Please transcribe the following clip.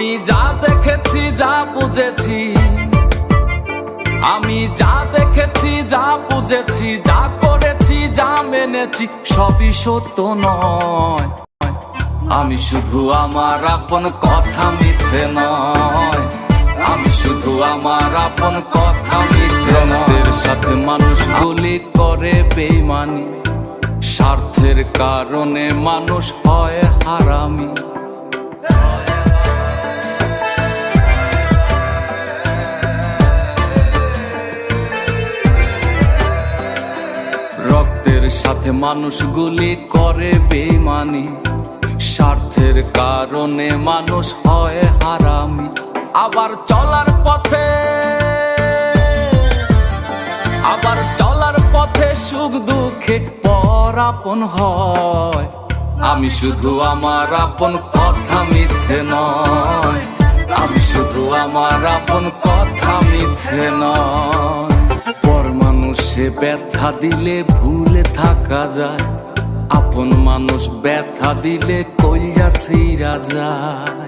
আমি যা দেখেছি যা বুঝেছি, আমি যা দেখেছি যা বুঝেছি, যা করেছি যা মেনেছি, সবই সত্য নয়। আমি শুধু আমার আপন কথা মিথ্যে নয়, আমি শুধু আমার আপন কথা মিথ্যে নয়। রক্তের সাথে মানুষ গুলি করে বেঈমানি, স্বার্থের কারণে মানুষ হয় হারামি। রক্তের সাথে মানুষ গুলি করে বেঈমানি, স্বার্থের কারণে মানুষ হয় হারামি। আবার চলার পথে সুখ দুঃখে পর আপন হয়। আমি শুধু আমার আপন কথা মিথ্যে নয়, আমি শুধু আমার আপন কথা মিথ্যে নয়। পর মানুষে ব্যথা দিলে ভুলে থাকা যায়, আপন মানুষ ব্যথা দিলে কইরা ছিঁড়া যায়।